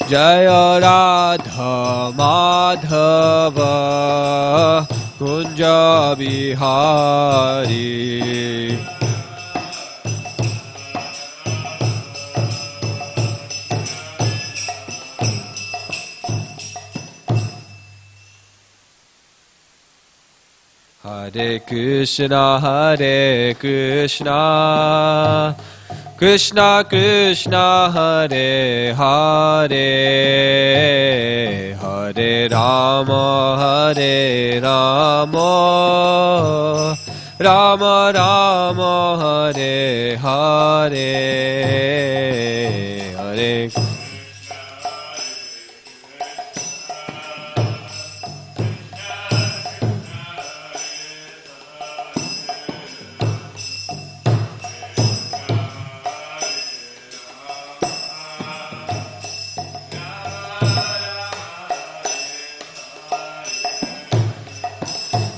Jaya Radha Madhava Kunja Bihari. Hare Krishna, Hare Krishna, Krishna Krishna, Hare Hare, Hare Rama, Hare Rama, Rama Rama, Hare Hare, Hare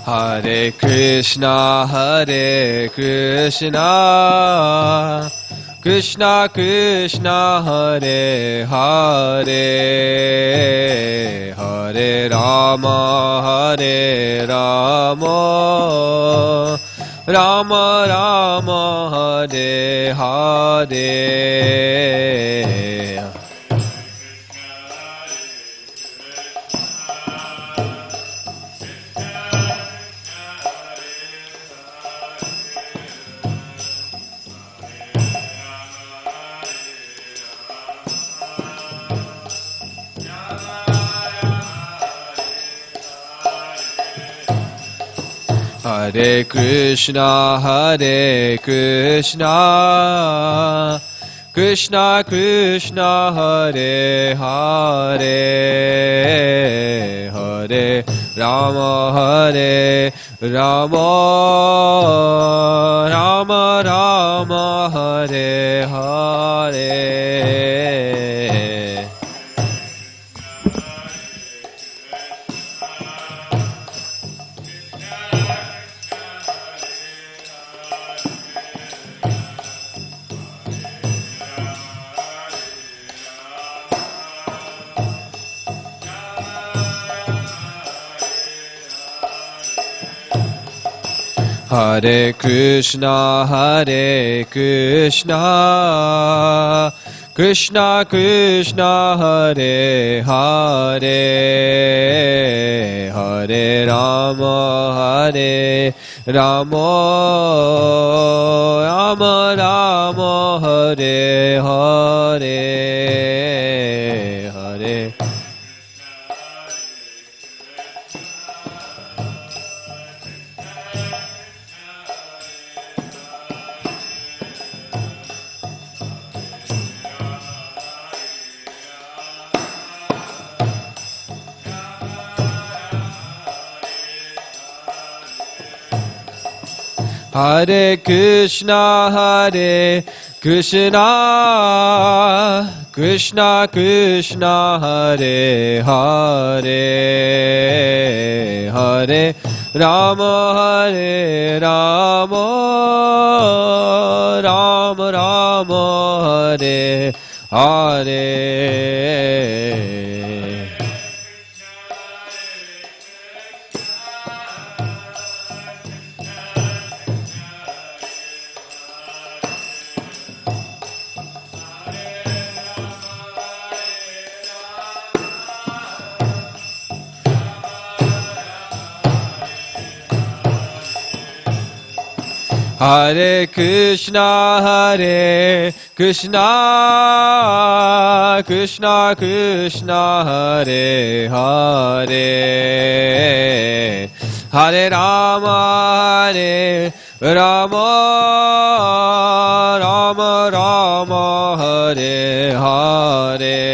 Hare Krishna, Hare Krishna, Krishna Krishna, Hare Hare, Hare Rama, Hare Rama, Rama Rama, Hare Hare. Hare Krishna, Hare Krishna, Krishna Krishna, Hare Hare, Hare Rama, Hare Rama, Rama Rama, Hare Hare. Hare Krishna, Hare Krishna, Krishna Krishna, Hare Hare, Hare Rama, Hare Rama, Rama Rama, Hare Hare, Hare. Hare Krishna, Hare Krishna, Krishna Krishna, Hare Hare, Hare Rama, Hare Rama, Rama Rama, Hare Hare. Hare Krishna, Hare Krishna, Krishna Krishna, Hare Hare, Hare Rama, Hare Rama, Rama Rama, Hare Hare.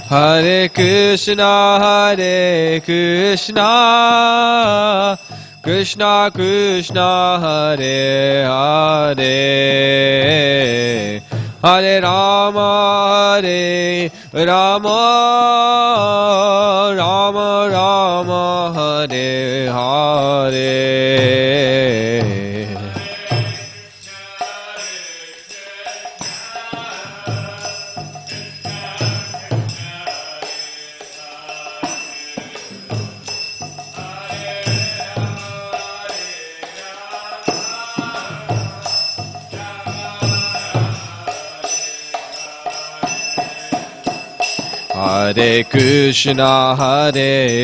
Hare Krishna, Hare Krishna, Krishna Krishna Hare Hare Hare Rama Rama Rama Hare Hare Hare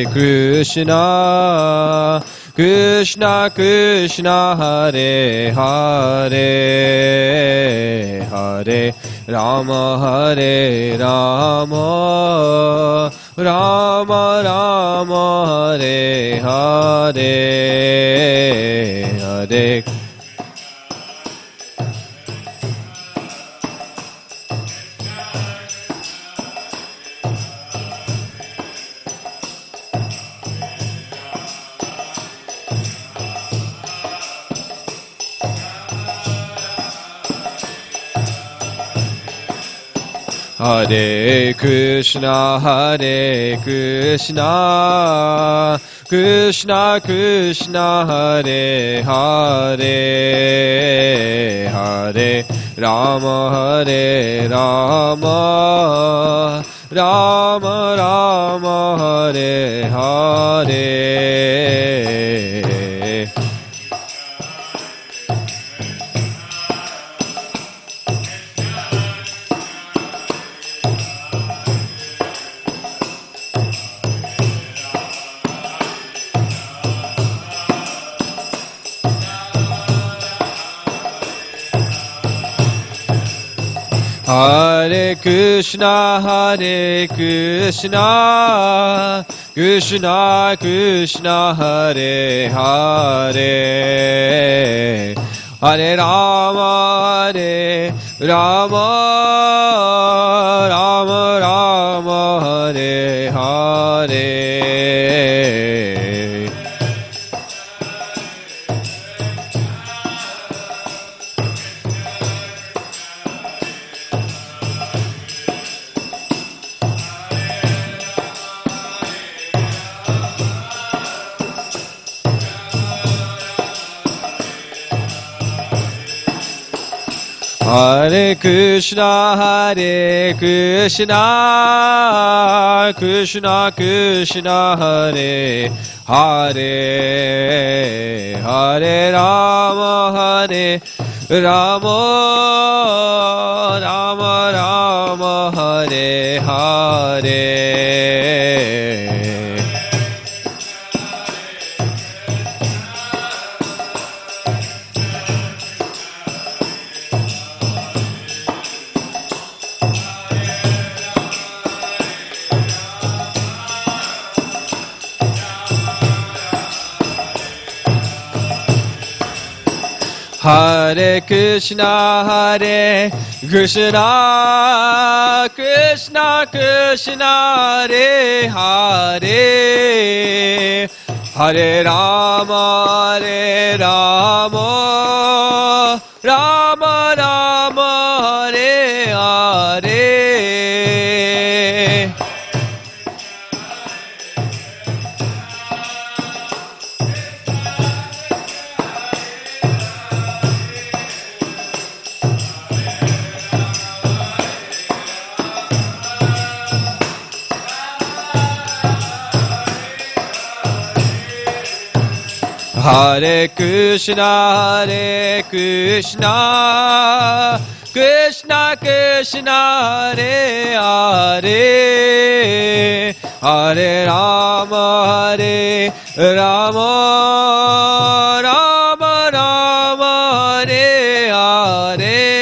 Krishna, Krishna Krishna, Hare Hare, Hare Rama, Rama Rama, Hare Hare, Hare Hare Krishna, Krishna Krishna, Hare Hare, Hare Rama, Rama Rama, Hare Hare. Hare Krishna, Krishna Krishna, Hare Hare, Hare Rama, Rama Rama, Hare Hare. Hare Krishna, Krishna Krishna, Hare Hare, Hare Rama, Rama Rama, Hare Hare. Hare Krishna, Krishna Krishna, Hare Hare, Hare Rama, Rama Rama, Hare Hare. Hare Krishna, Krishna Krishna, Hare Hare, Hare Rama, Rama Rama, Hare Hare.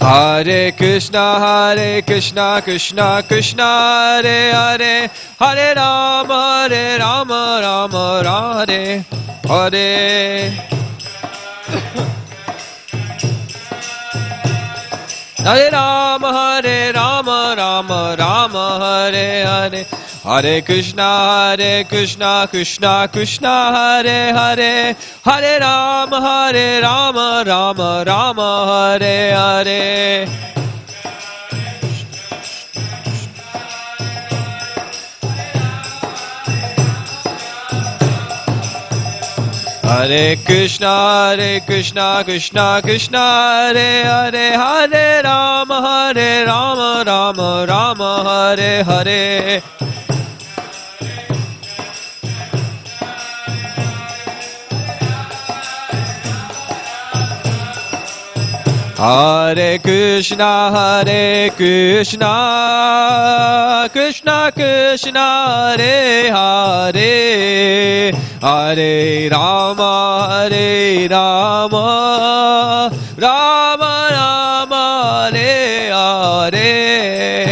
Hare Krishna Krishna Krishna Hare Hare, Hare Rama Rama Hare Hare. Hare Rama Rama Hare Hare, Hare Krishna Krishna Krishna Hare Hare, Hare Rama Rama Hare Hare. Hare Krishna Krishna Krishna Hare Hare, Hare Rama Rama Hare Hare. Hare Krishna Krishna Krishna Hare Hare, Hare Rama Rama Rama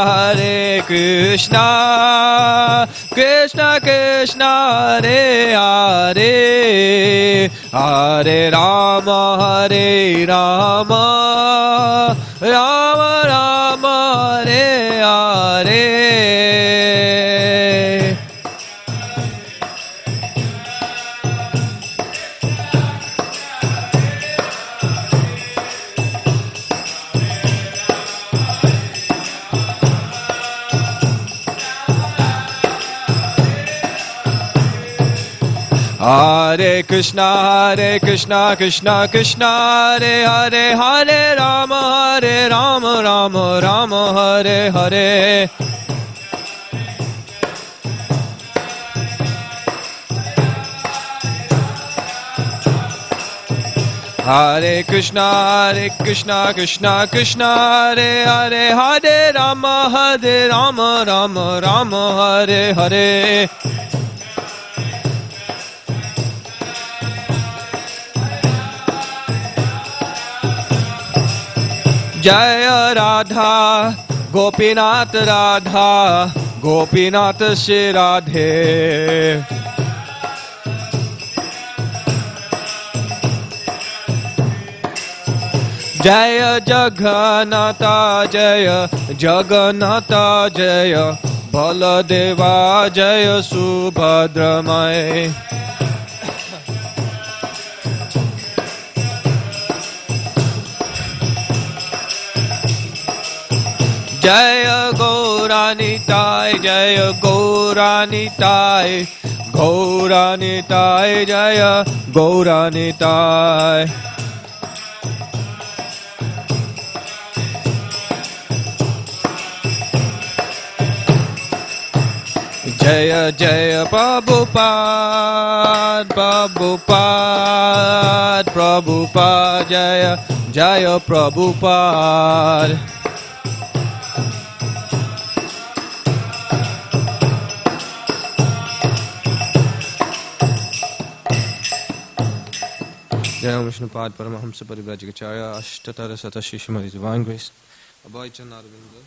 Hare Hare. Hare Krishna Krishna Krishna Hare Hare, Hare Rama Rama Rama Hare Hare. Hare Krishna Krishna Krishna Hare Hare, Hare Rama Rama Hare Hare. Hare Krishna Krishna Krishna Hare Hare, Hare Rama Rama Hare Hare. Jaya Radha Gopinath Radha Gopinath Shri Radhe. Jaya Jagannatha Jaya Jagannatha Jaya Baladeva Jaya Subhadramaya. Jaya Gauranitai Jaya Gauranitai Gauranitai Jaya Gauranitai. Jaya Jaya Prabhupada Prabhupada Prabhupada Jaya Jaya Prabhupada. Jaya Vishnupad Paramahamsa Parivrajakacharya Ashtatara Sata Shishimari Divine Grace Abhay Chanarvinda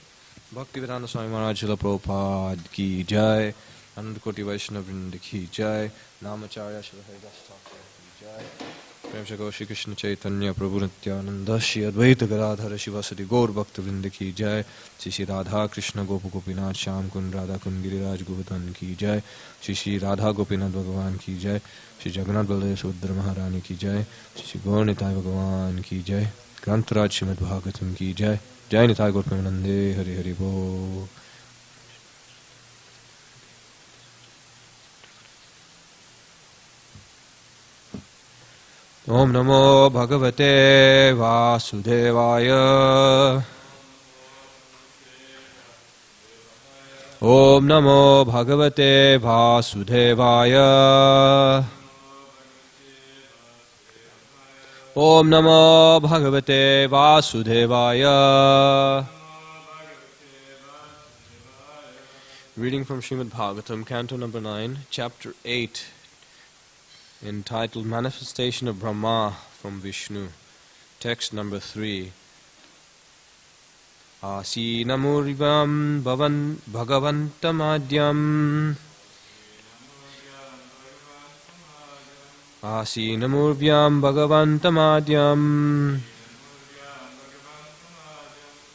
Bhaktivedanta Swami Maharaj Srila Prabhupada Ki Jai, Anand Koti Vaishnava Vrinda Ki Jai, Namacharya Srila Haridas Thakur Ki Jai, Prem Shri Shri Krishna Chaitanya Prabhu Nityananda Shri Advaita Gadadhara Shivasati Gaur Bhakta Vrinda Ki Jai, Shri Radha Krishna Gopa Gopinath Shyam Kund Radha Kund Giriraj Govardhan Ki Jai, Shri Radha Gopinath Bhagavan Ki Jai, Shri Jagannath Baladev Subhadra Maharani Ki Jai, Shri Gaur Nitai Bhagavan Ki Jai, Grantaraj Srimad Bhagavatam Ki Jai, Jai Nitai Gaur Premanande, Hari Hari Bo. Om Namo Bhagavate Vasudevaya. Om Namo Bhagavate Vasudevaya. Om Namo Bhagavate Vasudevaya. Reading from Srimad Bhagavatam, Canto number 9, Chapter 8, entitled Manifestation of Brahma from Vishnu. Text number 3. Asinamurvam bhagavantamadhyam Asinamurvyam bhagavantamadhyam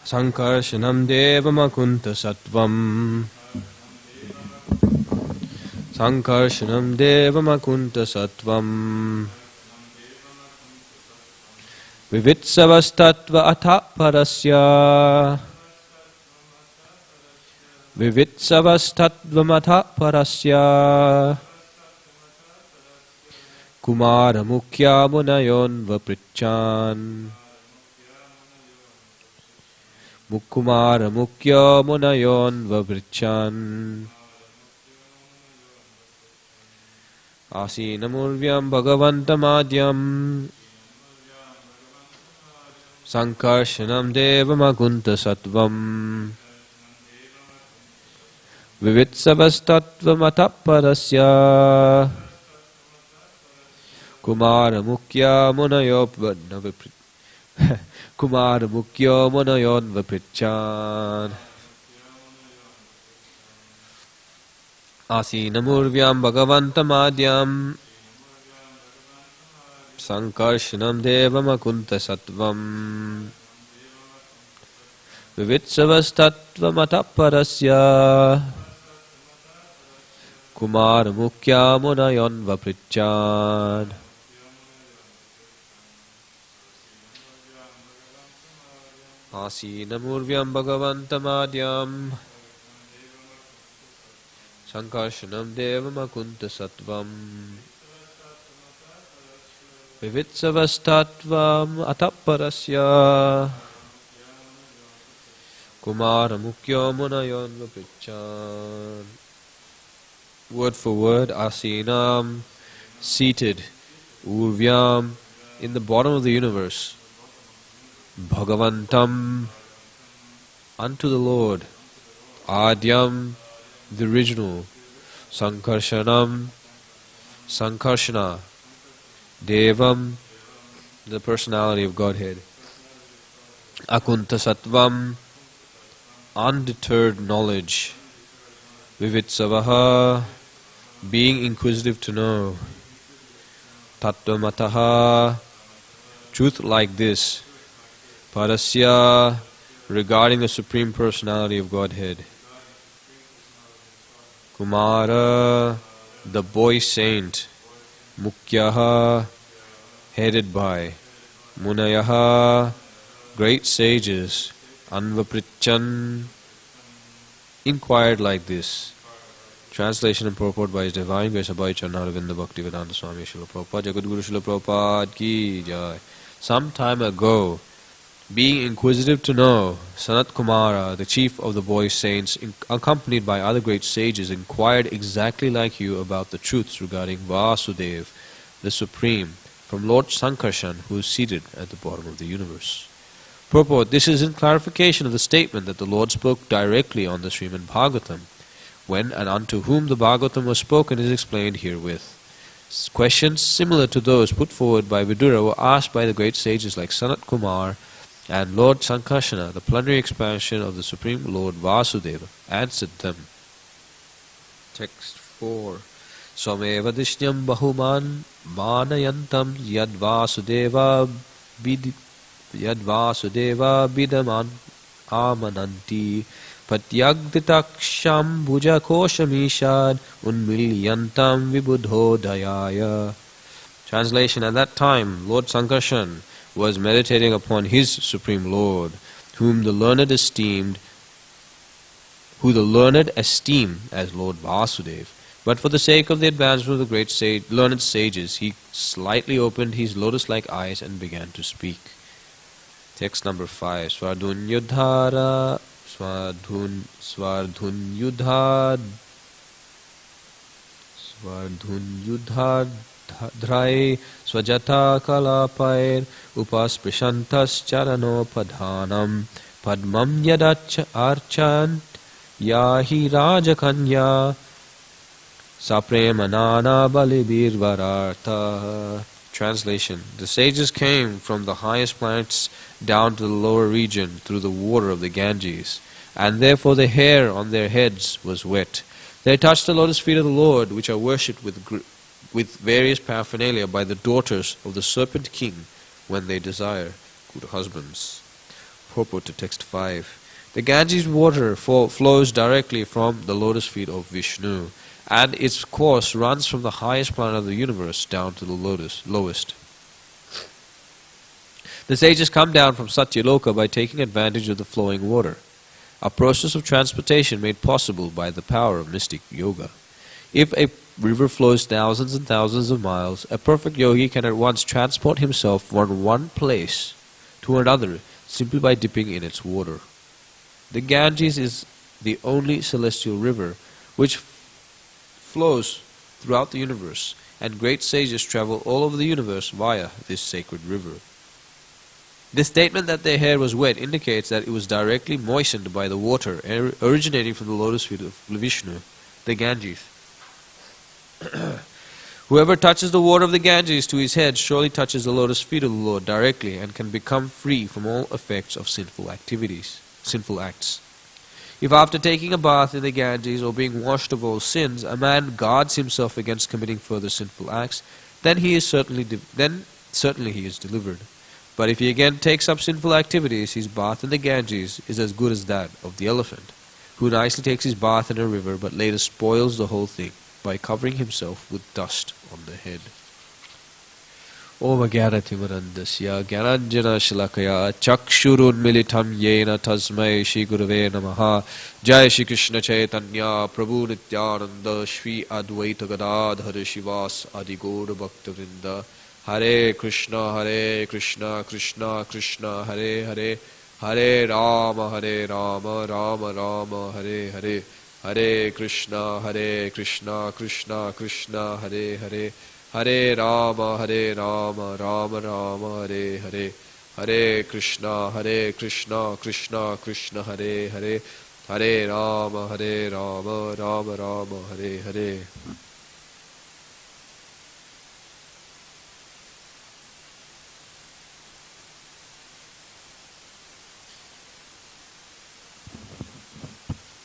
Sankarshanam devamakunta sattvam Sankarshanam devamakunta sattvam Vivitsavastatva atha parasya Vivitsavastatvamatha parasya Kumara mukhya munayon vaprichan Kumara mukhya munayon vaprichan Asinamurvyam bhagavantamadhyam Sankarshanam devamakunta sattvam Vivitsavastatvamatha parasya Kumara mukhya munayon vaprichan Asinamurvyam bhagavantamadhyam Sankarshanam devamakunta sattvam Vivitsavastatvamatha parasya Kumara mukhya munayon vaprichan Asinamurvyam bhagavantamadhyam Sankarshanam devamakunta sattvam Vivitsavastatvam ataparasya Kumara mukhya munayon vaprichan. Word for word, asinam, seated, urvyam, in the bottom of the universe, bhagavantam, unto the Lord, adyam, the original, sankarshanam, sankarshana, devam, the personality of Godhead, akunta sattvam, undeterred knowledge, vivitsavaha, being inquisitive to know, tattvamataha, truth like this, parasya, regarding the Supreme Personality of Godhead, Kumara, the boy saint, mukhyaha, headed by, munayaha, great sages, anvaprichan, inquired like this. Translation and purport by His Divine Grace Abhay Charnaravinda Bhaktivedanta Swami Srila Prabhupada Jagadguru Srila Prabhupada ki jai. Some time ago, being inquisitive to know, Sanat Kumara, the chief of the boy saints, accompanied by other great sages, inquired exactly like you about the truths regarding Vasudev, the Supreme, from Lord Sankarshan, who is seated at the bottom of the universe. Purport: this is in clarification of the statement that the Lord spoke directly on the Srimad Bhagavatam. When and unto whom the Bhagavatam was spoken is explained herewith. Questions similar to those put forward by Vidura were asked by the great sages like Sanat Kumar and Lord Sankarshana, the plenary expansion of the Supreme Lord Vasudeva, answered them. Text 4. Swameva dishnyam bahuman manayantam yadvasudeva bidaman amananti patyagditaksham bhujakoshamishad unmilyantam vibudhodayaya. Translation: at that time, Lord Sankarshan was meditating upon his Supreme Lord, who the learned esteem as Lord Vasudeva. But for the sake of the advancement of the great learned sages, he slightly opened his lotus-like eyes and began to speak. Text number 5. Swardhunyudhad dhrai swajata kalapair upasprishantas charanopadhanam padmam yadacha archan yahi rajakanya sapremanana balibirvarartha. Translation: the sages came from the highest planets down to the lower region through the water of the Ganges, and therefore the hair on their heads was wet. They touched the lotus feet of the Lord, which are worshipped with various paraphernalia by the daughters of the serpent king when they desire good husbands. Purport to text 5. The Ganges water flows directly from the lotus feet of Vishnu, and its course runs from the highest planet of the universe down to the lowest. The sages come down from Satyaloka by taking advantage of the flowing water, a process of transportation made possible by the power of mystic yoga. If a river flows thousands and thousands of miles, a perfect yogi can at once transport himself from one place to another simply by dipping in its water. The Ganges is the only celestial river which flows throughout the universe, and great sages travel all over the universe via this sacred river. The statement that their hair was wet indicates that it was directly moistened by the water originating from the lotus feet of Vishnu, the Ganges. Whoever touches the water of the Ganges to his head surely touches the lotus feet of the Lord directly and can become free from all effects of sinful acts. If after taking a bath in the Ganges or being washed of all sins, a man guards himself against committing further sinful acts, then certainly he is delivered. But if he again takes up sinful activities, his bath in the Ganges is as good as that of the elephant, who nicely takes his bath in a river but later spoils the whole thing by covering himself with dust on the head. Om Jnanatimirandasya Jnananjana Shalakaya Chakshurunmilitam Yena Tasmai Shri Gurave Namaha. Jai Shri Krishna Chaitanya Prabhu Nityananda Shri Advaita Gadadhara Shivas Adi Gaura Bhaktavrinda. Hare Krishna Krishna Krishna Hare Hare, Hare Rama Rama Rama Hare Hare, Hare Krishna Krishna Krishna Hare Hare, Hare Rama Rama Rama Hare Hare, Hare Krishna Krishna Krishna Hare Hare, Hare Rama Rama Hare Hare.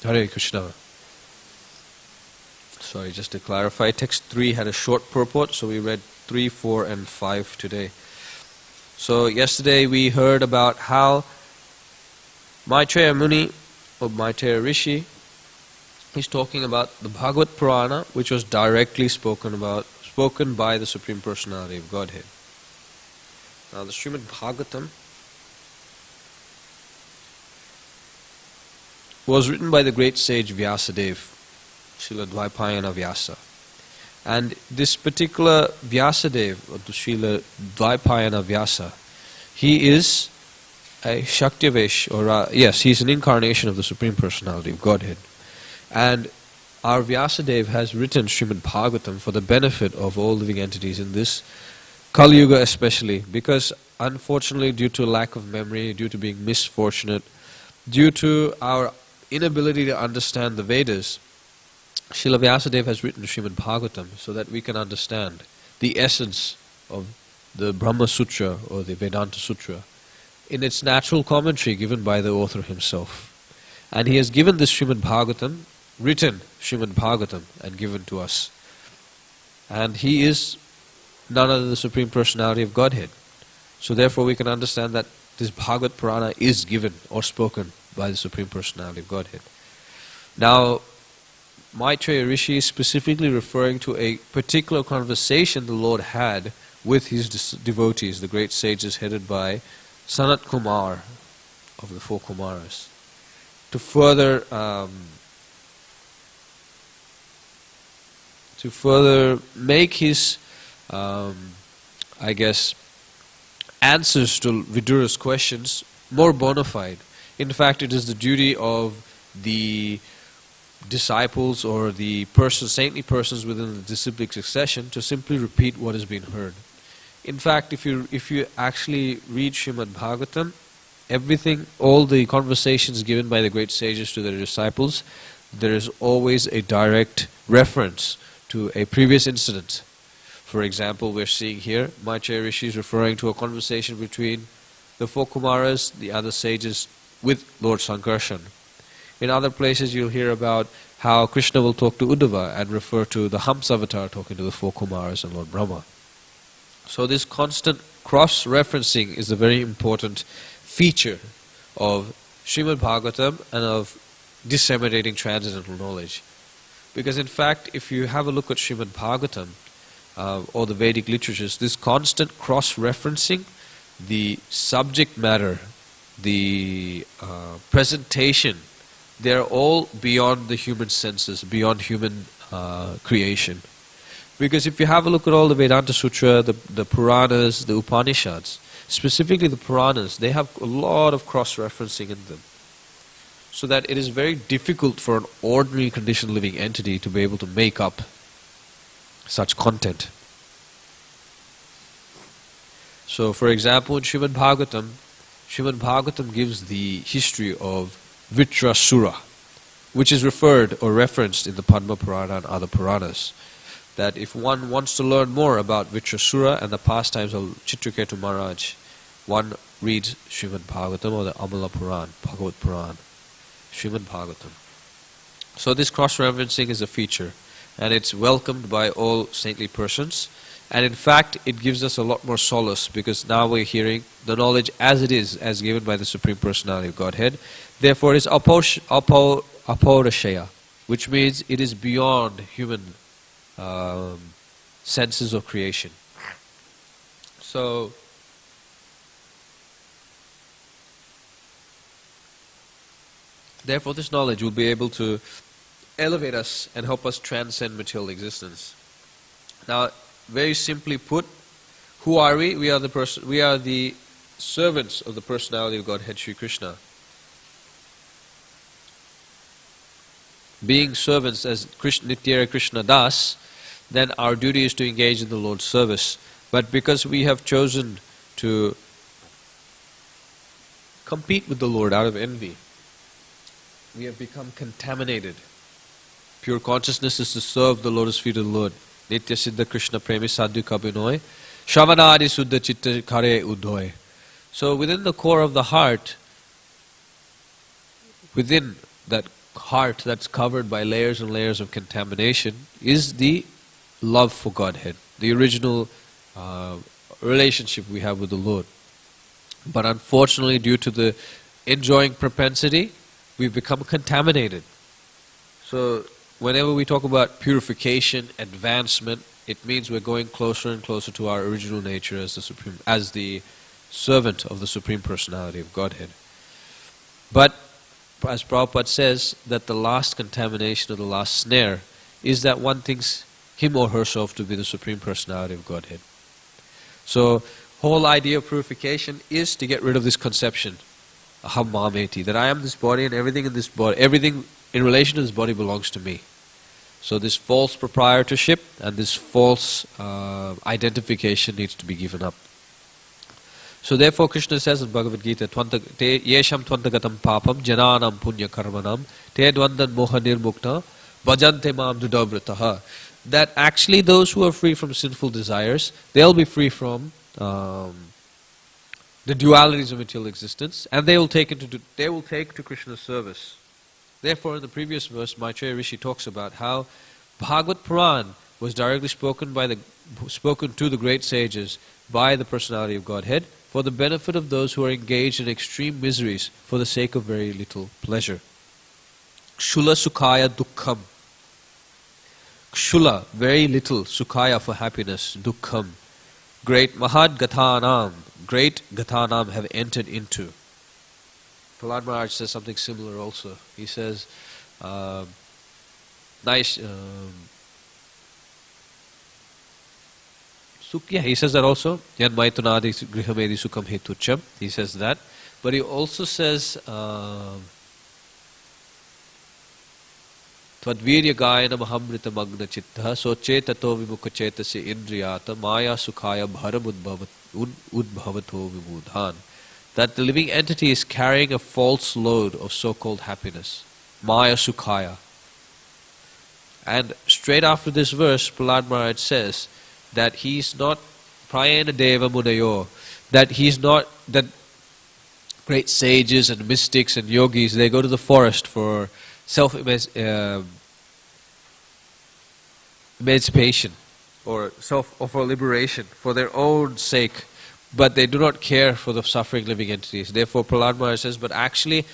Hare Krishna. Sorry, just to clarify, text 3 had a short purport, so we read 3, 4, and 5 today. So yesterday we heard about how Maitreya Muni, or Maitreya Rishi, is talking about the Bhagavad Purana, which was directly spoken by the Supreme Personality of Godhead. Now the Srimad Bhagavatam was written by the great sage Vyasadeva, Srila Dvaipayana Vyasa. And this particular Vyasadeva, or the Srila Dvaipayana Vyasa, he is a Shaktivesh, he's an incarnation of the Supreme Personality of Godhead. And our Vyasadeva has written Srimad Bhagavatam for the benefit of all living entities in this Kali Yuga especially, because unfortunately due to lack of memory, due to being misfortunate, due to our inability to understand the Vedas, Srila Vyasadeva has written Srimad Bhagavatam so that we can understand the essence of the Brahma Sutra or the Vedanta Sutra in its natural commentary given by the author himself. And he has given this Srimad Bhagavatam, written Srimad Bhagavatam, and given to us. And he is none other than the Supreme Personality of Godhead. So therefore we can understand that this Bhagavad Purana is given or spoken by the Supreme Personality of Godhead. Now, Maitreya Rishi is specifically referring to a particular conversation the Lord had with his devotees, the great sages headed by Sanat Kumar of the 4 Kumaras, to further make his, answers to Vidura's questions more bona fide. In fact, it is the duty of the disciples or the saintly persons within the disciplic succession to simply repeat what has been heard. In fact, if you actually read Srimad Bhagavatam, all the conversations given by the great sages to their disciples, there is always a direct reference to a previous incident. For example, we're seeing here, Maitreya Rishi is referring to a conversation between the four Kumaras, the other sages, with Lord Sankarshan. In other places you'll hear about how Krishna will talk to Uddhava and refer to the Hams avatar talking to the four Kumaras and Lord Brahma. So this constant cross-referencing is a very important feature of Srimad Bhagavatam and of disseminating transcendental knowledge. Because in fact, if you have a look at Srimad Bhagavatam or the Vedic literatures, this constant cross-referencing, the subject matter, the presentation, they're all beyond the human senses, beyond human creation. Because if you have a look at all the Vedanta Sutra, the Puranas, the Upanishads, specifically the Puranas, they have a lot of cross-referencing in them. So that it is very difficult for an ordinary conditioned living entity to be able to make up such content. So for example, in Srimad Bhagavatam gives the history of Vitrasura, which is referred or referenced in the Padma Purana and other Puranas. That if one wants to learn more about Vitrasura and the pastimes of Chitraketu Maharaj, one reads Srimad Bhagavatam or the Amala Puran, Bhagavad Puran, Srimad Bhagavatam. So this cross-referencing is a feature, and it's welcomed by all saintly persons, and in fact it gives us a lot more solace, because now we're hearing the knowledge as it is, as given by the Supreme Personality of Godhead. Therefore it is apaurashaya, which means it is beyond human senses of creation. So therefore this knowledge will be able to elevate us and help us transcend material existence. Now, very simply put, who are we? We are the servants of the personality of Godhead Sri Krishna. Being servants as Nityara Krishna Das, then our duty is to engage in the Lord's service. But because we have chosen to compete with the Lord out of envy, we have become contaminated. Pure consciousness is to serve the lotus feet of the Lord. Nitya Siddha Krishna Premi Sadhu Kabinoy Shavanadi Suddha Chitta Kare Udhoy. So within the core of the heart, within that heart that's covered by layers and layers of contamination, is the love for Godhead, the original relationship we have with the Lord. But unfortunately, due to the enjoying propensity, we've become contaminated. So whenever we talk about purification, advancement, it means we're going closer and closer to our original nature as the servant of the Supreme Personality of Godhead. But as Prabhupada says, that the last contamination or the last snare is that one thinks him or herself to be the Supreme Personality of Godhead. So, whole idea of purification is to get rid of this conception, aham mameti, that I am this body and everything in this body, everything in relation to this body belongs to me. So this false proprietorship and this false identification needs to be given up. So therefore Krishna says in Bhagavad Gita, yesham tvantagatam papam jananam punya karmanam te dvandan moha nirmukta bhajante mam dudavrataha. That actually those who are free from sinful desires, they'll be free from the dualities of material existence, and they will take to Krishna's service. Therefore, in the previous verse, Maitreya Rishi talks about how Bhagavad Puran was directly spoken to the great sages by the personality of Godhead for the benefit of those who are engaged in extreme miseries for the sake of very little pleasure. Kshula sukhaya dukkham. Kshula, very little, sukhaya for happiness, dukkham. Great mahad gathanam, great gathanam have entered into. Prahlad Maharaj says something similar also. He says, he says that also. Yan maitunadi grihamedi sukham hetucham. He says that. But he also says, Tadvirya gayana mahamrita magna chitta sochetato vimukha chetasi indriyata maya sukhaya bharam udbhavato vibudhan. That the living entity is carrying a false load of so-called happiness, maya sukhaya. And straight after this verse, Prahlad Maharaj says that he's not prayena deva munayo, that he's not, that great sages and mystics and yogis, they go to the forest for emancipation or for liberation for their own sake, but they do not care for the suffering living entities. Therefore, Prahlad Maharaj says, but actually,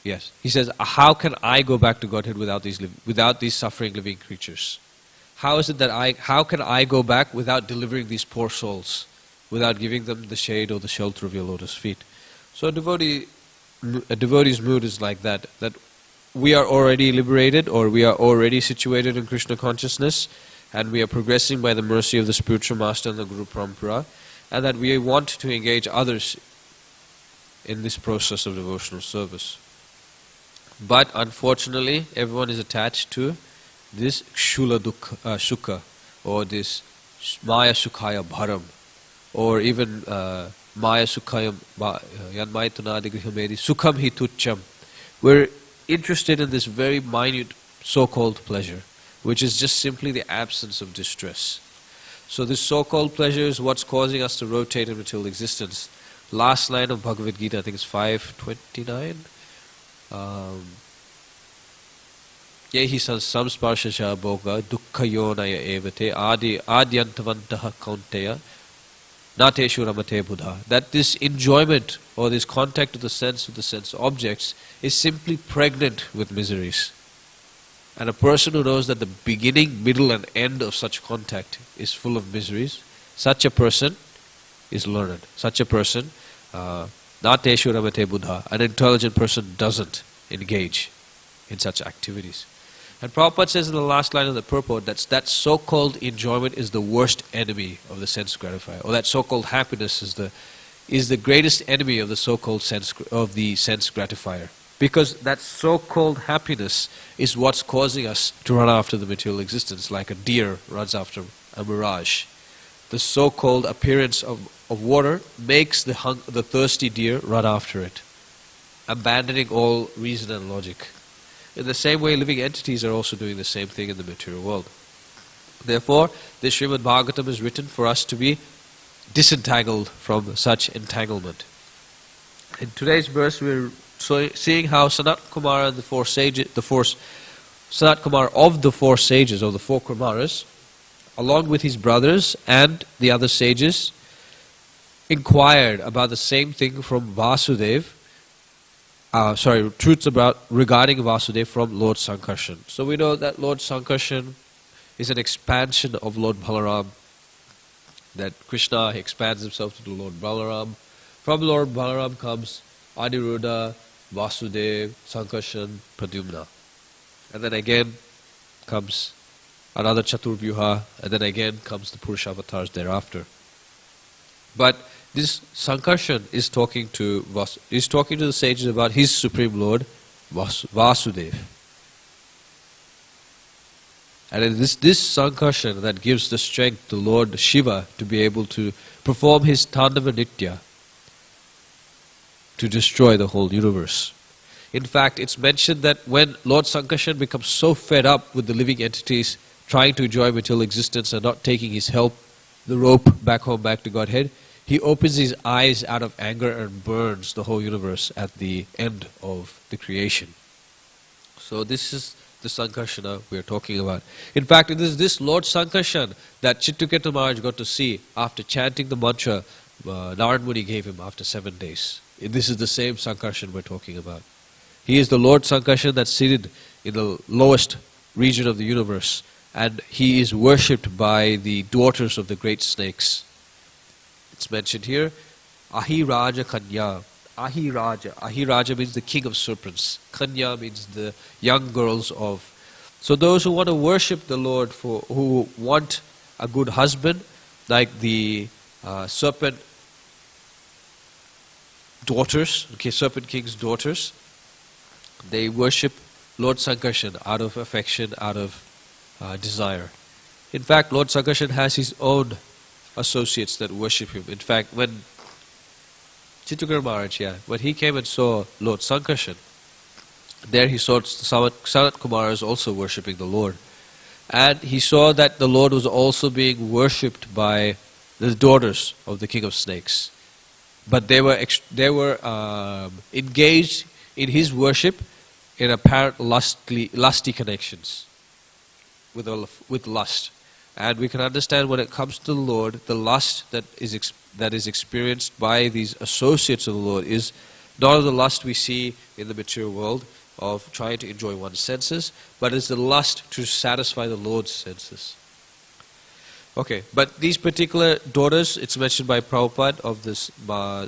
yes, he says, how can I go back to Godhead without these suffering living creatures? How is it that how can I go back without delivering these poor souls, without giving them the shade or the shelter of your lotus feet? So a devotee's mood is like that, that we are already liberated, or we are already situated in Krishna consciousness, and we are progressing by the mercy of the spiritual master and the Guru Parampara, and that we want to engage others in this process of devotional service. But unfortunately, everyone is attached to this Shula Sukha, or this Maya Sukhaya Bharam, or even Maya Sukhaya Yanmaitanadi Grihamedi Sukham Hi Tucham. We're interested in this very minute so-called pleasure, which is just simply the absence of distress. So this so-called pleasure is what's causing us to rotate in material existence. Last line of Bhagavad Gita, I think it's 529. Yehi samsparshasha bhoga dukkha yonaya evate adyantavantaha kaunteya nateshu ramate buddha. That this enjoyment or this contact of the sense objects is simply pregnant with miseries. And a person who knows that the beginning, middle and end of such contact is full of miseries, such a person is learned. Such a person, nateshu ramate buddha, an intelligent person doesn't engage in such activities. And Prabhupada says in the last line of the purport that so-called enjoyment is the worst enemy of the sense gratifier, or that so-called happiness is the greatest enemy of the so-called sense gratifier, because that so-called happiness is what's causing us to run after the material existence, like a deer runs after a mirage. The so-called appearance of water makes the thirsty deer run after it, abandoning all reason and logic. In the same way, living entities are also doing the same thing in the material world. Therefore, this Srimad Bhagavatam is written for us to be disentangled from such entanglement. In today's verse, we're seeing how Sanat Kumara and the four sages, Sanat Kumar of the four sages, or the four Kumaras, along with his brothers and the other sages, inquired about the same thing from Vasudev. Truths regarding Vasudev from Lord Sankarshan. So we know that Lord Sankarshan is an expansion of Lord Balaram, that Krishna expands himself to the Lord Balaram. From Lord Balaram comes Aniruddha, Vasudev, Sankarshan, Pradyumna. And then again comes another Chaturvyuha, and then again comes the Purusha avatars thereafter. But this Sankarshan is talking to the sages about his Supreme Lord, Vasudeva. And it is this Sankarshan that gives the strength to Lord Shiva to be able to perform his Tandava Nitya, to destroy the whole universe. In fact, it's mentioned that when Lord Sankarshan becomes so fed up with the living entities trying to enjoy material existence and not taking his help, the rope back home, back to Godhead, he opens his eyes out of anger and burns the whole universe at the end of the creation. So this is the Sankarshana we are talking about. In fact, it is this Lord Sankarshan that Chitraketu Maharaj got to see after chanting the mantra Narad Muni gave him after 7 days. This is the same Sankarshan we're talking about. He is the Lord Sankarshan that's seated in the lowest region of the universe, and he is worshipped by the daughters of the great snakes. It's mentioned here, Ahiraja Kanya. Ahiraja means the king of serpents. Kanya means the young girls of. So those who want to worship the Lord, who want a good husband, like the serpent daughters, okay, Serpent King's daughters, they worship Lord Sankarshan out of affection, out of desire. In fact, Lord Sankarshan has his own associates that worship him. In fact, when Chitragar Maharaj, when he came and saw Lord Sankarshan, there he saw Sanat Kumaras also worshipping the Lord. And he saw that the Lord was also being worshipped by the daughters of the King of Snakes. But they were engaged in his worship in apparent lusty connections with lust. And we can understand when it comes to the Lord, the lust that is experienced by these associates of the Lord is not the lust we see in the material world of trying to enjoy one's senses, but it's the lust to satisfy the Lord's senses. Okay, but these particular daughters, it's mentioned by Prabhupada of this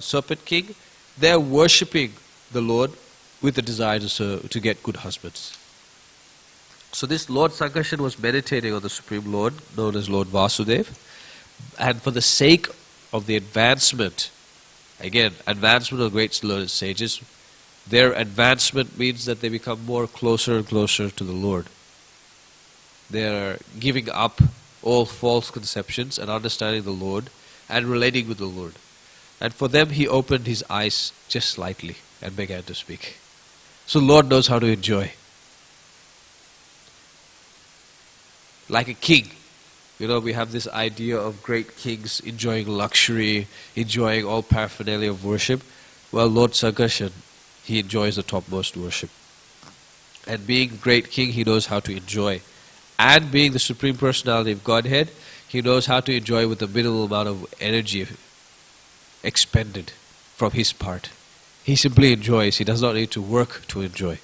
Serpent King, they're worshipping the Lord with the desire to get good husbands. So this Lord Sankarshan was meditating on the Supreme Lord, known as Lord Vasudeva, and for the sake of the advancement, again, advancement of great learned sages, their advancement means that they become more closer and closer to the Lord. They're giving up all false conceptions and understanding the Lord and relating with the Lord. And for them, he opened his eyes just slightly and began to speak. So Lord knows how to enjoy. Like a king. We have this idea of great kings enjoying luxury, enjoying all paraphernalia of worship. Well, Lord Sankarshan, he enjoys the topmost worship. And being a great king, he knows how to enjoy. And being the Supreme Personality of Godhead, he knows how to enjoy with the minimal amount of energy expended from his part. He simply enjoys. He does not need to work to enjoy.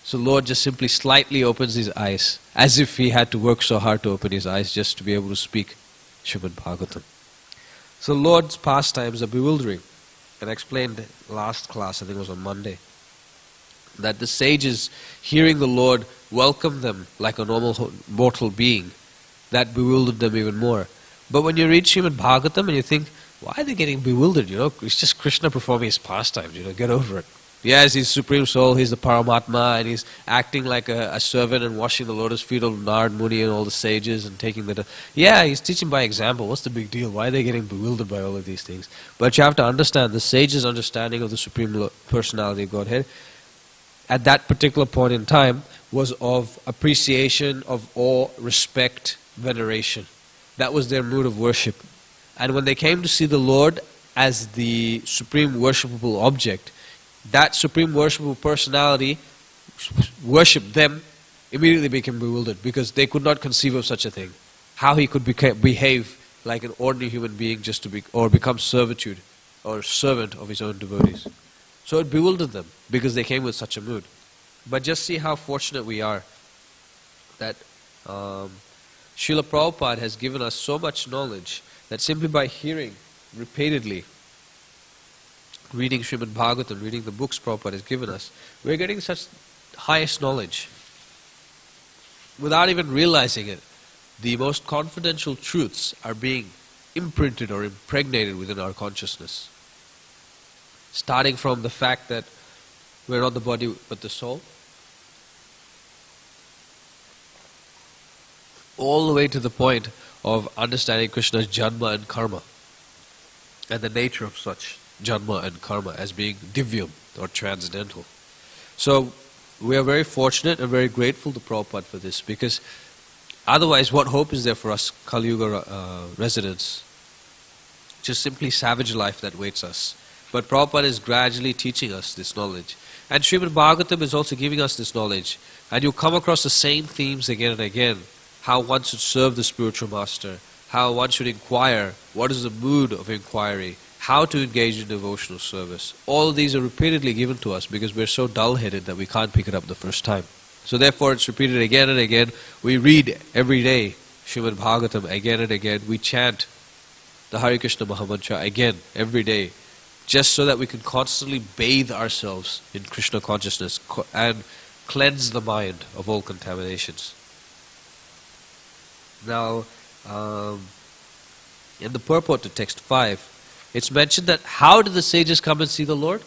So Lord just simply slightly opens his eyes, as if he had to work so hard to open his eyes just to be able to speak Srimad Bhagavatam. So Lord's pastimes are bewildering. And I explained last class, I think it was on Monday, that the sages, hearing the Lord welcome them like a normal mortal being, that bewildered them even more. But when you read Srimad Bhagavatam and you think, why are they getting bewildered? It's just Krishna performing his pastimes, get over it. Yes, he's Supreme Soul, he's the Paramatma, and he's acting like a servant and washing the lotus feet of Narad Muni and all the sages and taking the... Yeah, he's teaching by example. What's the big deal? Why are they getting bewildered by all of these things? But you have to understand, the sages' understanding of the Supreme Personality of Godhead at that particular point in time was of appreciation, of awe, respect, veneration. That was their mood of worship. And when they came to see the Lord as the supreme worshipable object, that supreme worshipable personality worshipped them, immediately became bewildered because they could not conceive of such a thing. How he could behave like an ordinary human being just to become servitude or servant of his own devotees. So it bewildered them because they came with such a mood. But just see how fortunate we are that Srila Prabhupada has given us so much knowledge that simply by hearing repeatedly, reading Srimad Bhagavatam, reading the books Prabhupada has given us, we're getting such highest knowledge. Without even realizing it, the most confidential truths are being imprinted or impregnated within our consciousness. Starting from the fact that we're not the body but the soul, all the way to the point of understanding Krishna's janma and karma and the nature of such janma and karma as being divyam or transcendental. So we are very fortunate and very grateful to Prabhupada for this, because otherwise what hope is there for us Kali Yuga residents? Just simply savage life that waits us. But Prabhupada is gradually teaching us this knowledge. And Srimad Bhagavatam is also giving us this knowledge. And you come across the same themes again and again. How one should serve the spiritual master, how one should inquire, what is the mood of inquiry, how to engage in devotional service. All of these are repeatedly given to us because we're so dull-headed that we can't pick it up the first time. So therefore it's repeated again and again. We read every day Srimad Bhagavatam again and again. We chant the Hare Krishna Mahamantra again every day, just so that we can constantly bathe ourselves in Krishna consciousness and cleanse the mind of all contaminations. Now, in the purport to text 5, it's mentioned that how did the sages come and see the Lord?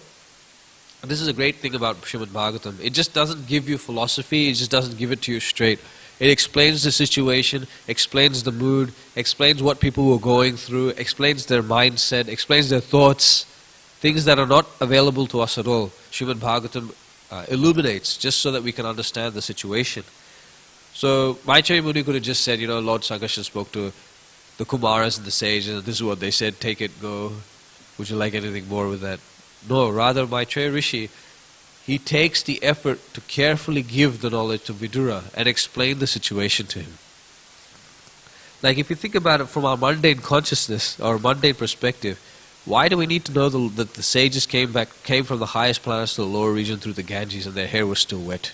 And this is a great thing about Srimad Bhagavatam. It just doesn't give you philosophy, it just doesn't give it to you straight. It explains the situation, explains the mood, explains what people were going through, explains their mindset, explains their thoughts, things that are not available to us at all. Srimad Bhagavatam illuminates just so that we can understand the situation. So Maitreya Muni could have just said, Lord Sankarshan spoke to the Kumaras and the sages, and this is what they said, take it, go. Would you like anything more with that? No, rather Maitreya Rishi, he takes the effort to carefully give the knowledge to Vidura and explain the situation to him. Like if you think about it from our mundane consciousness, or mundane perspective, why do we need to know that the sages came from the highest planets to the lower region through the Ganges and their hair was still wet?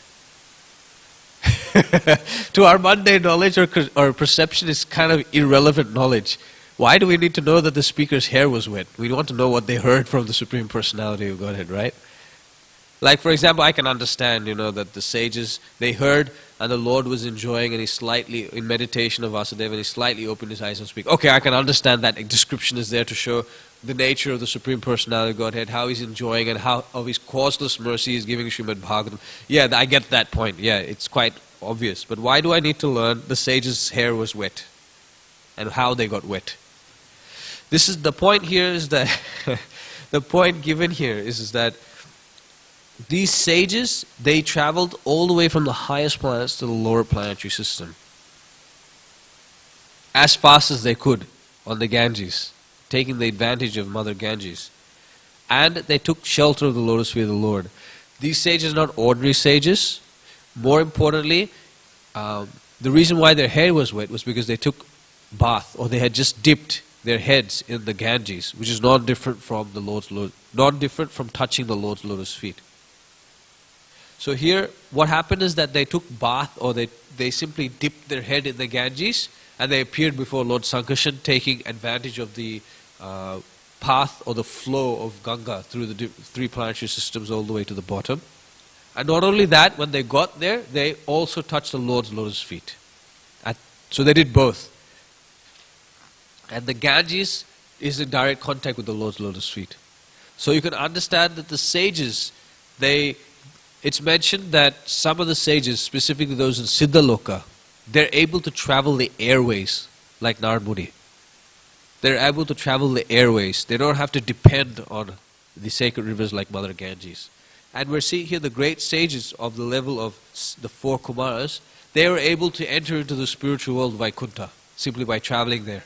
To our mundane knowledge or perception is kind of irrelevant knowledge. Why do we need to know that the speaker's hair was wet? We want to know what they heard from the Supreme Personality of Godhead, right? Like for example, I can understand, that the sages, they heard and the Lord was enjoying and he slightly, in meditation of Vasudeva, and he slightly opened his eyes and speak. Okay, I can understand that. A description is there to show the nature of the Supreme Personality of Godhead, how he's enjoying and how of his causeless mercy he's giving Srimad Bhagavatam. Yeah, I get that point. Yeah, it's quite obvious. But why do I need to learn the sages' hair was wet and how they got wet? This is the point here is that the point given here is that these sages, they traveled all the way from the highest planets to the lower planetary system as fast as they could on the Ganges, taking the advantage of Mother Ganges. And they took shelter of the lotus feet of the Lord. These sages are not ordinary sages. More importantly, the reason why their hair was wet was because they took bath, or they had just dipped their heads in the Ganges, which is not different from the Lord's not different from touching the Lord's lotus feet. So here, what happened is that they took bath, or they simply dipped their head in the Ganges, and they appeared before Lord Sankarshan, taking advantage of the path or the flow of Ganga through the three planetary systems all the way to the bottom. And not only that, when they got there, they also touched the Lord's lotus feet. So they did both. And the Ganges is in direct contact with the Lord's lotus feet. So you can understand that the sages, it's mentioned that some of the sages, specifically those in Siddhaloka, they're able to travel the airways like Narad Muni. They're able to travel the airways. They don't have to depend on the sacred rivers like Mother Ganges. And we're seeing here the great sages of the level of the four Kumaras. They were able to enter into the spiritual world Vaikuntha simply by traveling there.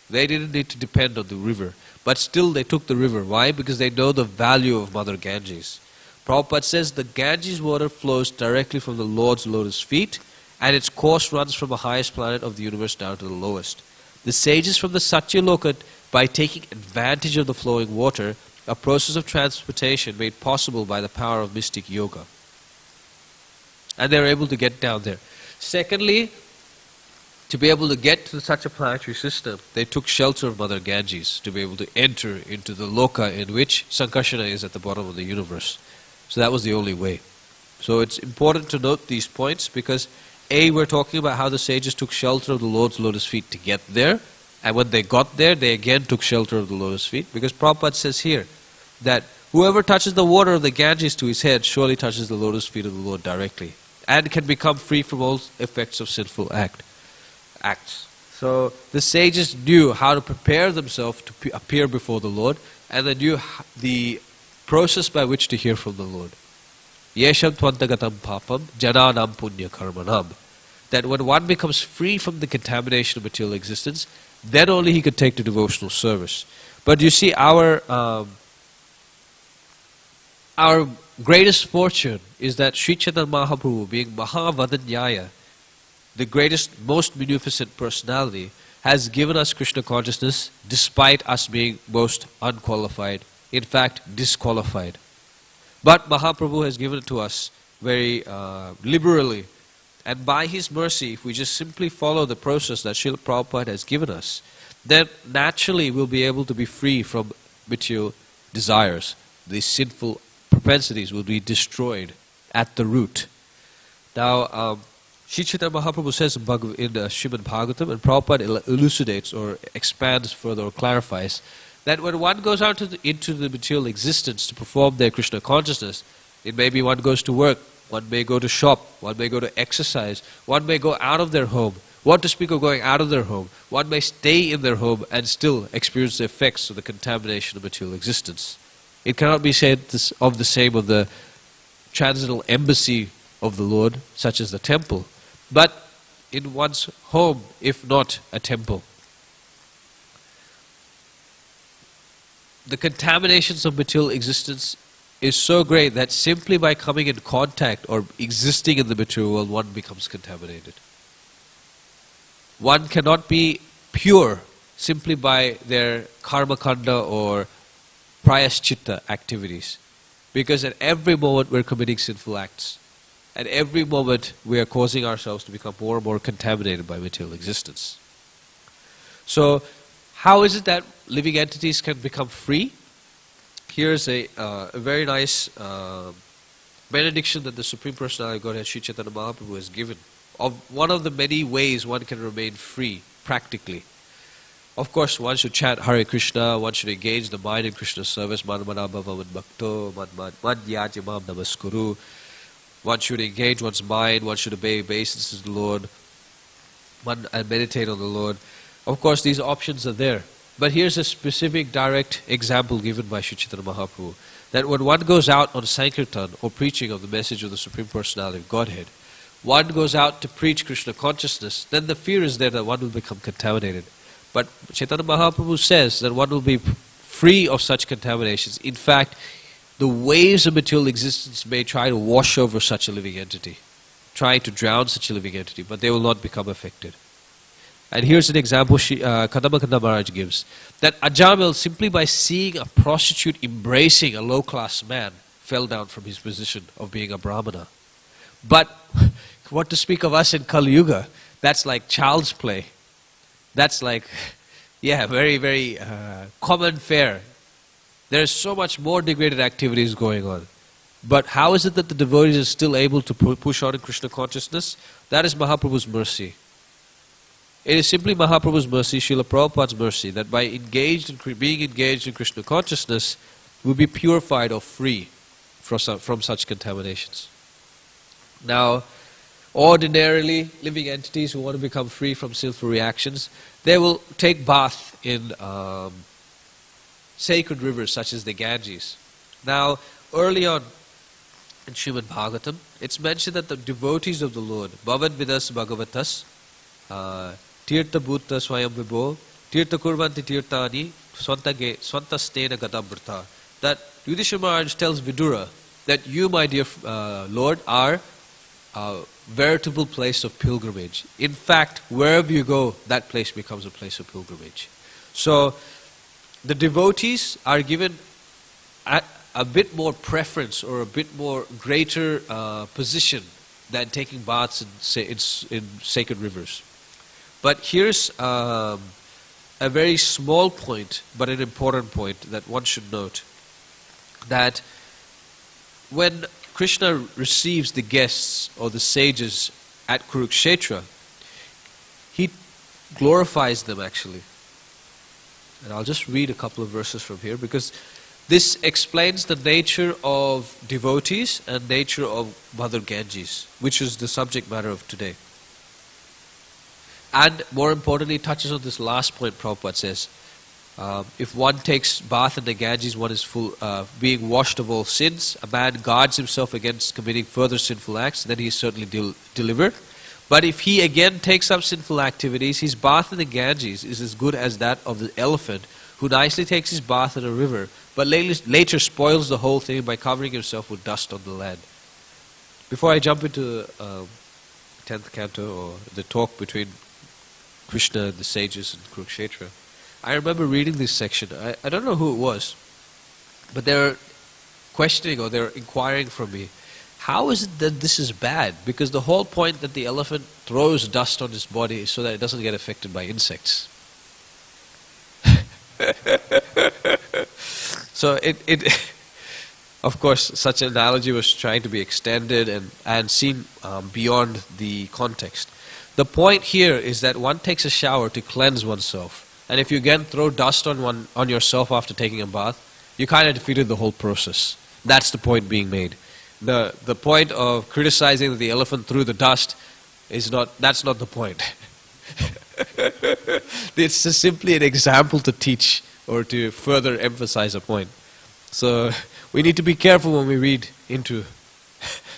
They didn't need to depend on the river. But still they took the river. Why? Because they know the value of Mother Ganges. Prabhupada says the Ganges water flows directly from the Lord's lotus feet, and its course runs from the highest planet of the universe down to the lowest. The sages from the Satyaloka, by taking advantage of the flowing water, a process of transportation made possible by the power of mystic yoga. And they're able to get down there. Secondly, to be able to get to such a planetary system, they took shelter of Mother Ganges to be able to enter into the loka in which Sankarsana is at the bottom of the universe. So that was the only way. So it's important to note these points because A, we're talking about how the sages took shelter of the Lord's lotus feet to get there, and when they got there, they again took shelter of the lotus feet, because Prabhupada says here that whoever touches the water of the Ganges to his head surely touches the lotus feet of the Lord directly, and can become free from all effects of sinful acts. So the sages knew how to prepare themselves to appear before the Lord, and they knew the process by which to hear from the Lord. Yesham tvantagatam papam jananam punya karmanam. That when one becomes free from the contamination of material existence, then only he could take to devotional service. But you see, our greatest fortune is that Sri Chaitanya Mahaprabhu, being Mahavadanyaya, the greatest, most munificent personality, has given us Krishna consciousness despite us being most unqualified, in fact disqualified. But Mahaprabhu has given it to us very liberally. And by his mercy, if we just simply follow the process that Srila Prabhupada has given us, then naturally we'll be able to be free from material desires. These sinful propensities will be destroyed at the root. Now, Sri Chaitanya Mahaprabhu says in Srimad Bhagavatam, and Prabhupada elucidates or expands further or clarifies, that when one goes out into the material existence to perform their Krishna consciousness, it may be one goes to work, one may go to shop, one may go to exercise, one may go out of their home. What to speak of going out of their home? One may stay in their home and still experience the effects of the contamination of material existence. It cannot be said of the same of the transcendental embassy of the Lord, such as the temple, but in one's home, if not a temple. The contaminations of material existence is so great that simply by coming in contact or existing in the material world, one becomes contaminated. One cannot be pure simply by their karma kanda or prayaschitta activities, because at every moment we're committing sinful acts. At every moment we are causing ourselves to become more and more contaminated by material existence. So how is it that living entities can become free? Here's a very nice benediction that the Supreme Personality of Godhead Sri Chaitanya Mahaprabhu has given of one of the many ways one can remain free practically. Of course, one should chant Hare Krishna, one should engage the mind in Krishna's service, Man Manabhava Bhakto, Man Yajamam Namaskuru. One should engage one's mind, one should obey obeisances to the Lord, and meditate on the Lord. Of course, these options are there. But here's a specific direct example given by Sri Chaitanya Mahaprabhu, that when one goes out on Sankirtan or preaching of the message of the Supreme Personality of Godhead, one goes out to preach Krishna consciousness, then the fear is there that one will become contaminated. But Chaitanya Mahaprabhu says that one will be free of such contaminations. In fact, the waves of material existence may try to wash over such a living entity, try to drown such a living entity, but they will not become affected. And here's an example Kadamakanda Maharaj gives, that Ajamil, simply by seeing a prostitute embracing a low-class man, fell down from his position of being a Brahmana. But what to speak of us in Kali Yuga? That's like child's play. That's like, very, very common fare. There's so much more degraded activities going on. But how is it that the devotees are still able to push on in Krishna consciousness? That is Mahaprabhu's mercy. It is simply Mahaprabhu's mercy, Srila Prabhupada's mercy, that by being engaged in Krishna consciousness, we'll be purified or free from such contaminations. Now, ordinarily, living entities who want to become free from sinful reactions, they will take bath in sacred rivers such as the Ganges. Now, early on in Srimad Bhagavatam, it's mentioned that the devotees of the Lord, Bhavad Vidas Bhagavatas, Tirtha Bhutta Swayam Vibho, Tirtha Kurvanti Tirthani, Swanta Stena Gatabrta, that Yudhishthira Maharaj tells Vidura that you, my dear Lord, are a veritable place of pilgrimage. In fact, wherever you go, that place becomes a place of pilgrimage. So, the devotees are given a bit more preference or a bit more greater position than taking baths in sacred rivers. But here's a very small point, but an important point that one should note. That when Krishna receives the guests or the sages at Kurukshetra, he glorifies them actually. And I'll just read a couple of verses from here because this explains the nature of devotees and nature of Mother Ganges, which is the subject matter of today. And more importantly, touches on this last point Prabhupada says. If one takes bath in the Ganges, one is being washed of all sins. A man guards himself against committing further sinful acts, then he is certainly delivered. But if he again takes up sinful activities, his bath in the Ganges is as good as that of the elephant, who nicely takes his bath in a river, but later spoils the whole thing by covering himself with dust on the land. Before I jump into the 10th canto, or the talk between Krishna and the sages in Kurukshetra, I remember reading this section. I don't know who it was, but they're questioning or they're inquiring from me, how is it that this is bad? Because the whole point that the elephant throws dust on his body is so that it doesn't get affected by insects. So of course, such an analogy was trying to be extended and seen beyond the context. The point here is that one takes a shower to cleanse oneself. and if you again throw dust on yourself after taking a bath, you kind of defeated the whole process. That's the point being made. The point of criticizing that the elephant threw the dust that's not the point. It's just simply an example to teach or to further emphasize a point. So we need to be careful when we read into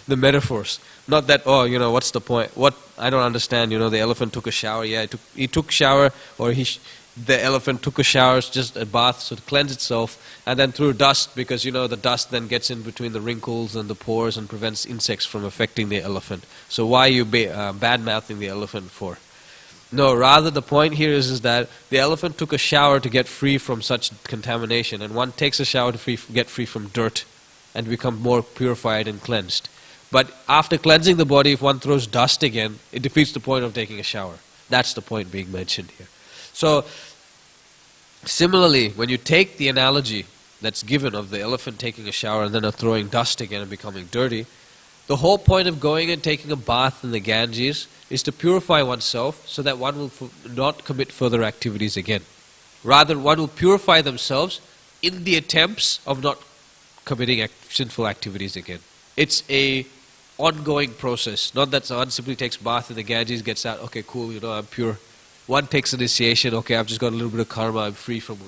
the metaphors. Not that, what's the point? I don't understand, the elephant took a shower. Yeah, he took shower, or the elephant took a shower, just a bath, so to cleanse itself, and then threw dust, because, the dust then gets in between the wrinkles and the pores and prevents insects from affecting the elephant. So why are you bad-mouthing the elephant for? No, rather the point here is that the elephant took a shower to get free from such contamination, and one takes a shower to get free from dirt and become more purified and cleansed. But after cleansing the body, if one throws dust again, it defeats the point of taking a shower. That's the point being mentioned here. So, similarly, when you take the analogy that's given of the elephant taking a shower and then throwing dust again and becoming dirty, the whole point of going and taking a bath in the Ganges is to purify oneself so that one will not commit further activities again. Rather, one will purify themselves in the attempts of not committing sinful activities again. It's a ongoing process. Not that one simply takes bath in the Ganges, gets out, okay, cool, I'm pure. One takes initiation, okay, I've just got a little bit of karma, I'm free from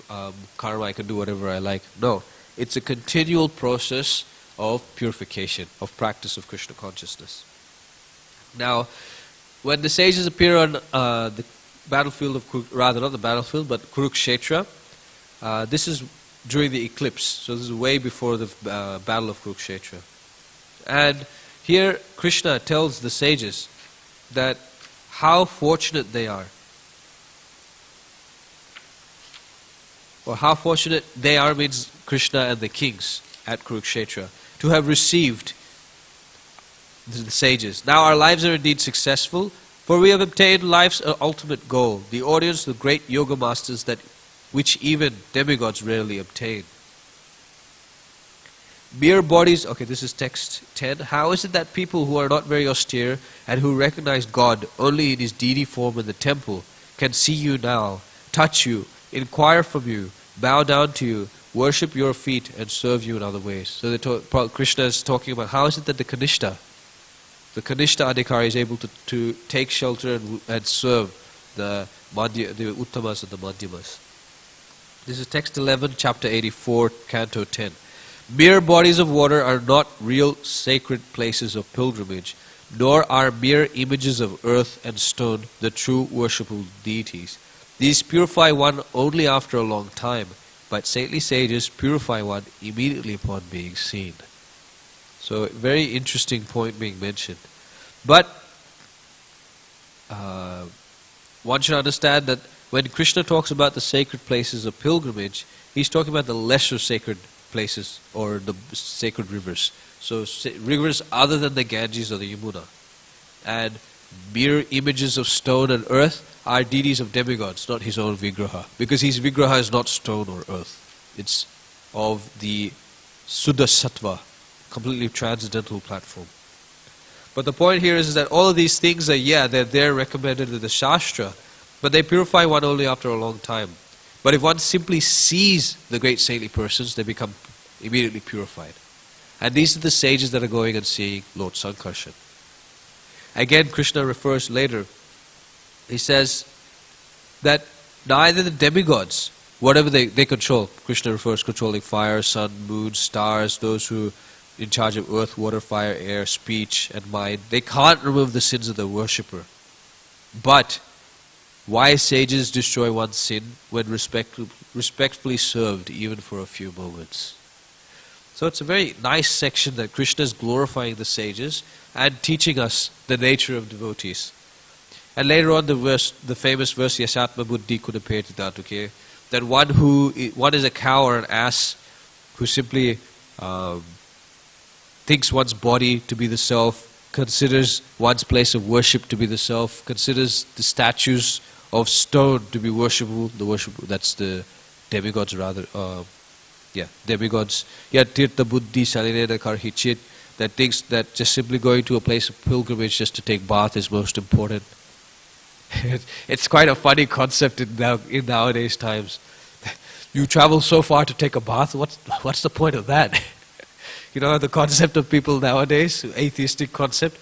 karma, I can do whatever I like. No, it's a continual process of purification, of practice of Krishna consciousness. Now, when the sages appear on the battlefield of, not the battlefield, but Kurukshetra, this is during the eclipse, so this is way before the battle of Kurukshetra. And here Krishna tells the sages that how fortunate they are. Or how fortunate they are means Krishna and the kings at Kurukshetra to have received the sages. Now our lives are indeed successful, for we have obtained life's ultimate goal, the audience of great yoga masters which even demigods rarely obtain. Mere bodies, okay, this is text 10. How is it that people who are not very austere and who recognize God only in His deity form in the temple can see you now, touch you, inquire from you, bow down to you, worship your feet, and serve you in other ways? So Krishna is talking about how is it that the Kanishta Adhikari is able to take shelter and serve the Uttamas and the Madhyamas. This is text 11, chapter 84, canto 10. Mere bodies of water are not real sacred places of pilgrimage, nor are mere images of earth and stone the true worshipable deities. These purify one only after a long time, but saintly sages purify one immediately upon being seen. So, very interesting point being mentioned. But one should understand that when Krishna talks about the sacred places of pilgrimage, he's talking about the lesser sacred places or the sacred rivers. So rivers other than the Ganges or the Yamuna. And mere images of stone and earth are deities of demigods, not his own Vigraha. Because his Vigraha is not stone or earth. It's of the Suddha Sattva, completely transcendental platform. But the point here is that all of these things they're there recommended in the Shastra, but they purify one only after a long time. But if one simply sees the great saintly persons, they become immediately purified. And these are the sages that are going and seeing Lord Sankarshan. Again, Krishna refers later. He says that neither the demigods, whatever they control, Krishna refers controlling fire, sun, moon, stars, those who in charge of earth, water, fire, air, speech, and mind, they can't remove the sins of the worshipper. But wise sages destroy one's sin when respectfully served, even for a few moments. So it's a very nice section that Krishna is glorifying the sages and teaching us the nature of devotees. And later on, the famous verse, Yasatma buddhi kudapeti dhatuke, that one is a cow or an ass who simply thinks one's body to be the self, considers one's place of worship to be the self, considers the statues of stone to be worshipable, that's the demigods rather, demigods. Tirtha buddhi salinena karhichit, that thinks that just simply going to a place of pilgrimage just to take bath is most important. It's quite a funny concept in nowadays times. You travel so far to take a bath, what's the point of that? You know, the concept of people nowadays, atheistic concept,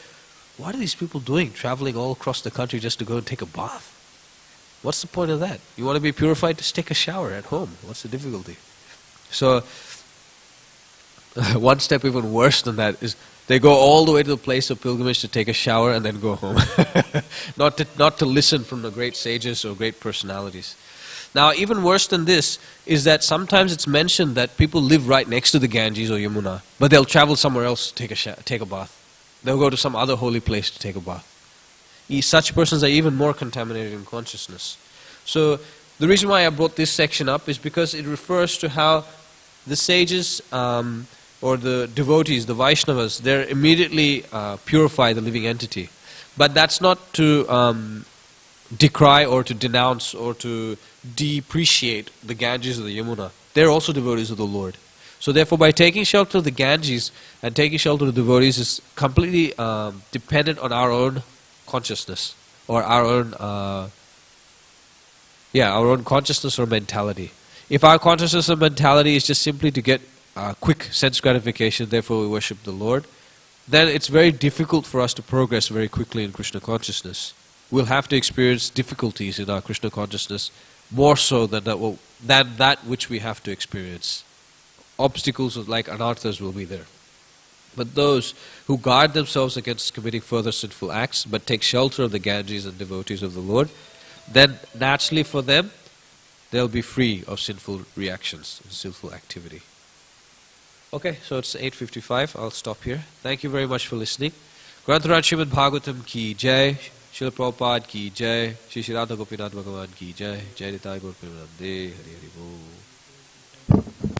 what are these people doing, traveling all across the country just to go and take a bath? What's the point of that? You want to be purified, just take a shower at home. What's the difficulty? So, one step even worse than that is they go all the way to the place of pilgrimage to take a shower and then go home. not to listen from the great sages or great personalities. Now, even worse than this is that sometimes it's mentioned that people live right next to the Ganges or Yamuna, but they'll travel somewhere else to take a bath. They'll go to some other holy place to take a bath. Such persons are even more contaminated in consciousness. So, the reason why I brought this section up is because it refers to how the sages or the devotees, the Vaishnavas, they immediately purify the living entity. But that's not to decry or to denounce or to depreciate the Ganges or the Yamuna. They're also devotees of the Lord. So therefore, by taking shelter of the Ganges and taking shelter of the devotees is completely dependent on our own consciousness or our own consciousness or mentality. If our consciousness or mentality is just simply to get quick sense gratification, therefore we worship the Lord, then it's very difficult for us to progress very quickly in Krishna consciousness. We'll have to experience difficulties in our Krishna consciousness more so than that which we have to experience. Obstacles like anarthas will be there. But those who guard themselves against committing further sinful acts, but take shelter of the Ganges and devotees of the Lord, then naturally for them, they'll be free of sinful reactions and sinful activity. Okay, so it's 8:55. I'll stop here. Thank you very much for listening. Grantaraj Srimad Bhagavatam ki jai, Srila Prabhupada ki jai, Shri Shri Radha Gopinath Bhagavan ki jai, Jai Nitai Gaur Premanande, Hari Hari Bol.